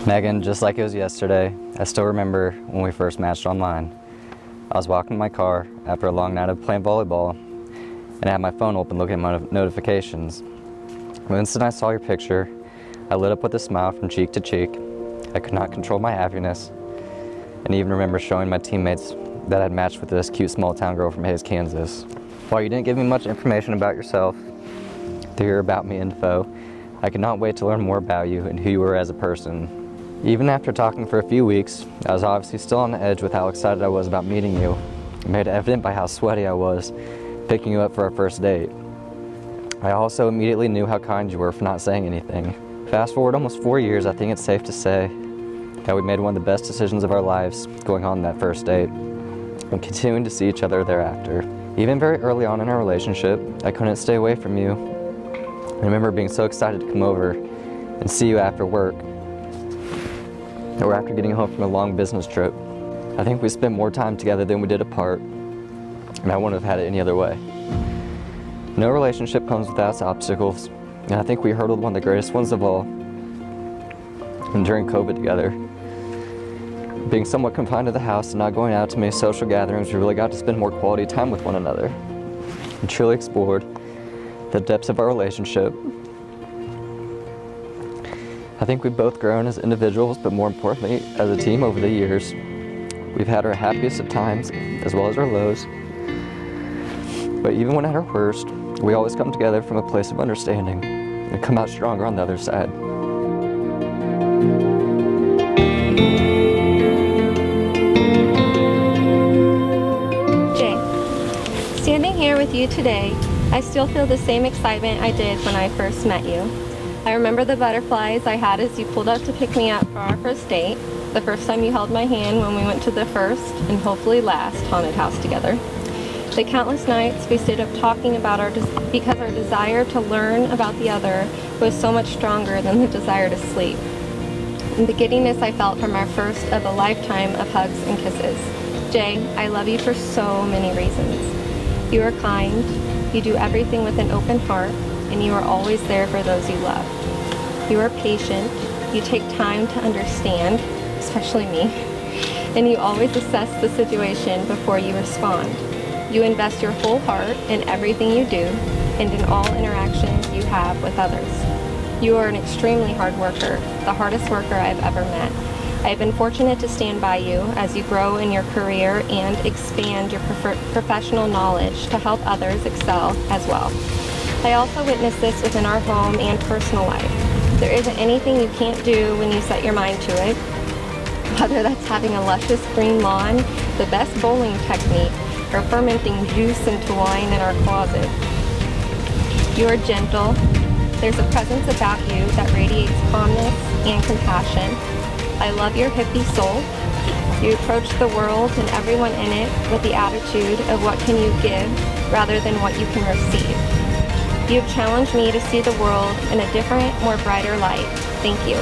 Megan, just like it was yesterday, I still remember when we first matched online. I was walking in my car after a long night of playing volleyball, and I had my phone open looking at my notifications. The instant I saw your picture, I lit up with a smile from cheek to cheek. I could not control my happiness, and even remember showing my teammates that I'd matched with this cute small town girl from Hays, Kansas. While you didn't give me much information about yourself, through your About Me info, I could not wait to learn more about you and who you were as a person. Even after talking for a few weeks, I was obviously still on the edge with how excited I was about meeting you. It made it evident by how sweaty I was picking you up for our first date. I also immediately knew how kind you were for not saying anything. Fast forward almost 4 years, I think it's safe to say that we made one of the best decisions of our lives going on that first date and continuing to see each other thereafter. Even very early on in our relationship, I couldn't stay away from you. I remember being so excited to come over and see you after work, or after getting home from a long business trip. I think we spent more time together than we did apart, and I wouldn't have had it any other way. No relationship comes without its obstacles, and I think we hurdled one of the greatest ones of all, and during COVID together. Being somewhat confined to the house and not going out to many social gatherings, we really got to spend more quality time with one another, and truly explored the depths of our relationship. I think we've both grown as individuals, but more importantly, as a team over the years. We've had our happiest of times, as well as our lows. But even when at our worst, we always come together from a place of understanding and come out stronger on the other side. Jay, standing here with you today, I still feel the same excitement I did when I first met you. I remember the butterflies I had as you pulled up to pick me up for our first date, the first time you held my hand when we went to the first, and hopefully last, haunted house together. The countless nights we stayed up talking about because our desire to learn about the other was so much stronger than the desire to sleep. And the giddiness I felt from our first of a lifetime of hugs and kisses. Jay, I love you for so many reasons. You are kind, you do everything with an open heart, and you are always there for those you love. You are patient, you take time to understand, especially me, and you always assess the situation before you respond. You invest your whole heart in everything you do and in all interactions you have with others. You are an extremely hard worker, the hardest worker I've ever met. I have been fortunate to stand by you as you grow in your career and expand your professional knowledge to help others excel as well. I also witnessed this within our home and personal life. There isn't anything you can't do when you set your mind to it, whether that's having a luscious green lawn, the best bowling technique, or fermenting juice into wine in our closet. You are gentle. There's a presence about you that radiates calmness and compassion. I love your hippie soul. You approach the world and everyone in it with the attitude of what can you give rather than what you can receive. You have challenged me to see the world in a different, more brighter light. Thank you.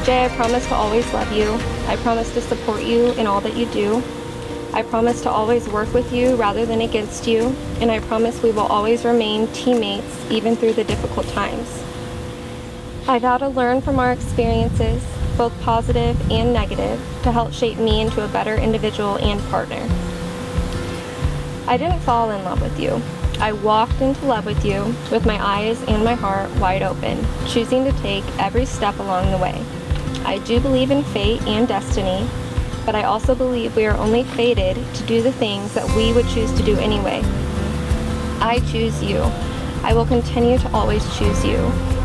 Jay, I promise to always love you. I promise to support you in all that you do. I promise to always work with you rather than against you. And I promise we will always remain teammates even through the difficult times. I vow to learn from our experiences, both positive and negative, to help shape me into a better individual and partner. I didn't fall in love with you. I walked into love with you with my eyes and my heart wide open, choosing to take every step along the way. I do believe in fate and destiny, but I also believe we are only fated to do the things that we would choose to do anyway. I choose you. I will continue to always choose you.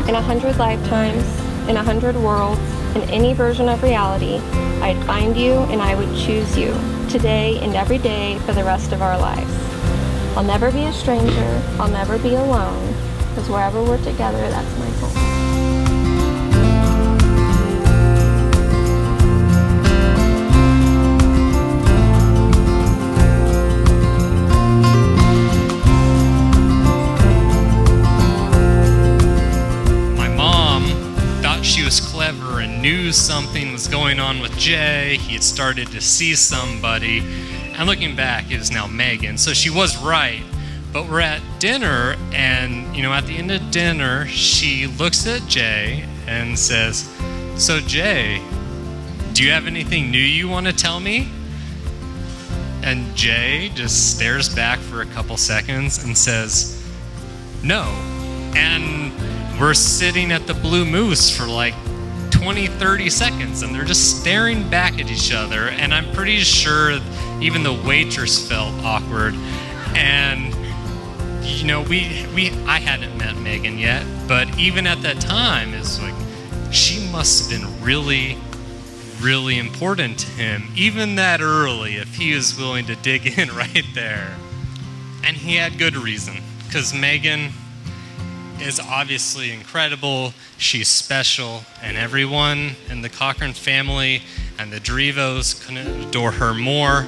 In 100 lifetimes, in 100 worlds, in any version of reality, I'd find you and I would choose you, today and every day for the rest of our lives. I'll never be a stranger, I'll never be alone, because wherever we're together, that's my home. My mom thought she was clever and knew something was going on with Jay. He had started to see somebody. And looking back, it is now Megan. So she was right. But we're at dinner, and at the end of dinner, she looks at Jay and says, So Jay, do you have anything new you want to tell me? And Jay just stares back for a couple seconds and says, no. And we're sitting at the Blue Moose for like 20, 30 seconds, and they're just staring back at each other, and I'm pretty sure even the waitress felt awkward. And you know, I hadn't met Megan yet, but even at that time, it's like she must have been really, really important to him, even that early, if he was willing to dig in right there. And he had good reason, because Megan is obviously incredible. She's special, and everyone in the Cochran family and the Drevos couldn't adore her more.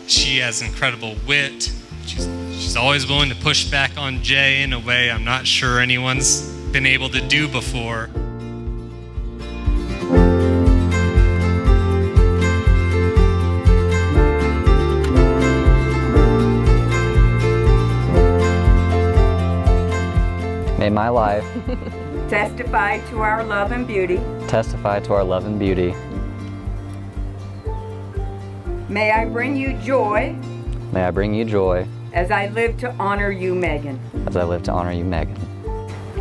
She has incredible wit. She's always willing to push back on Jay in a way I'm not sure anyone's been able to do before. May my life testify to our love and beauty. testify to our love and beauty. May I bring you joy May I bring you joy as I live to honor you, Megan. as I live to honor you, Megan.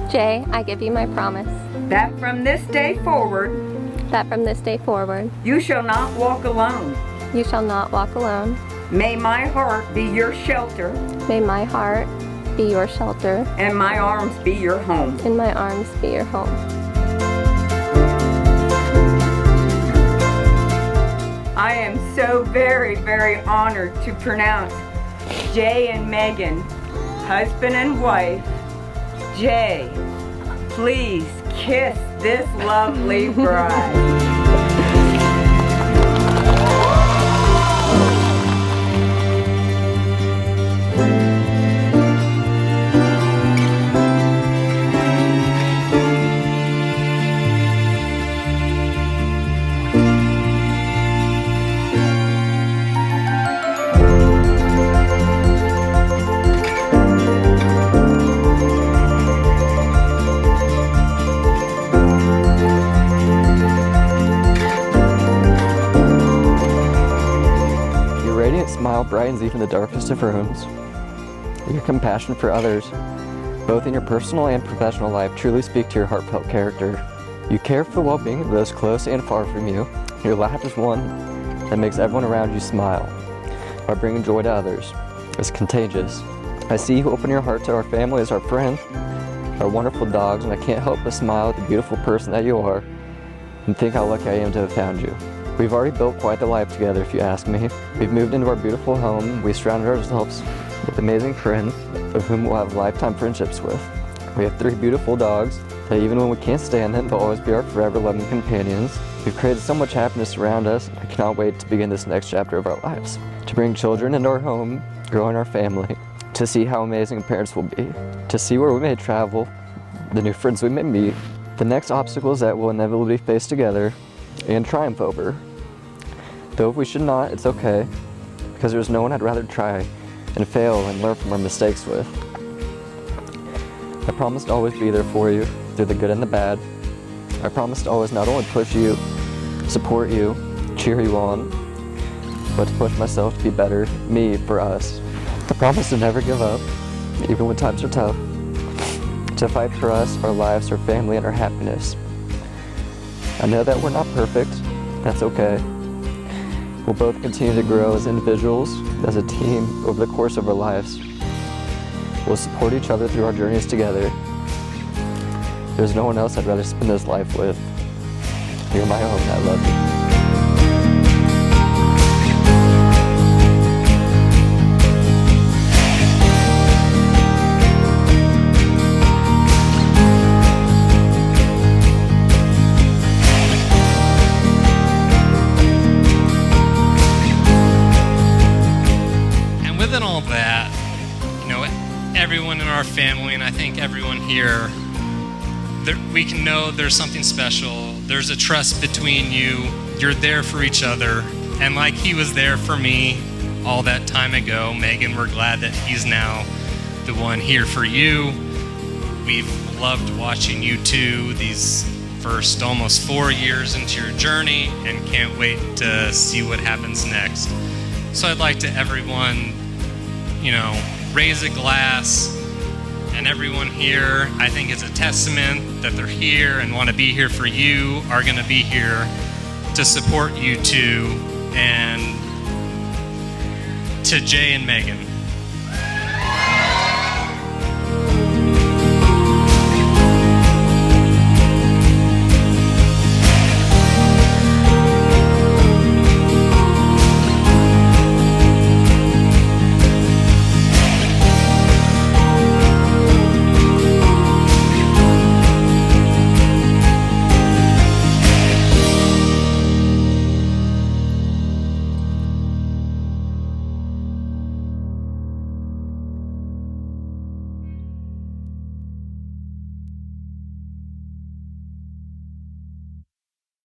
Jay, I give you my promise That from this day forward, that from this day forward, you shall not walk alone. you shall not walk alone. May my heart be your shelter May my heart be your shelter, and my arms be your home. and my arms be your home. I am so very, very honored to pronounce Jay and Megan, husband and wife. Jay, please kiss this lovely bride. Your radiant smile brightens even the darkest of rooms. Your compassion for others, both in your personal and professional life, truly speak to your heartfelt character. You care for the well-being of those close and far from you. Your laugh is one that makes everyone around you smile by bringing joy to others. It's contagious. I see you open your heart to our family as our friend, our wonderful dogs, and I can't help but smile at the beautiful person that you are and think how lucky I am to have found you. We've already built quite the life together, if you ask me. We've moved into our beautiful home. We surrounded ourselves with amazing friends, of whom we'll have lifetime friendships with. We have 3 beautiful dogs that even when we can't stand them, they'll always be our forever loving companions. We've created so much happiness around us. I cannot wait to begin this next chapter of our lives. To bring children into our home, grow in our family, to see how amazing parents will be, to see where we may travel, the new friends we may meet, the next obstacles that we'll inevitably face together and triumph over. Though if we should not, it's okay, because there's no one I'd rather try and fail and learn from our mistakes with. I promise to always be there for you, through the good and the bad. I promise to always not only push you, support you, cheer you on, but to push myself to be better, me, for us. I promise to never give up, even when times are tough. To fight for us, our lives, our family, and our happiness. I know that we're not perfect. That's okay. We'll both continue to grow as individuals, as a team, over the course of our lives. We'll support each other through our journeys together. There's no one else I'd rather spend this life with. You're my own, I love you. Within all that, you know, everyone in our family, and I think everyone here, we can know there's something special. There's a trust between you. You're there for each other. And like he was there for me all that time ago, Megan, we're glad that he's now the one here for you. We've loved watching you two, these first almost 4 years into your journey and can't wait to see what happens next. So I'd like to everyone, raise a glass, and everyone here, I think it's a testament that they're here and want to be here for you, are going to be here to support you two, and to Jay and Megan.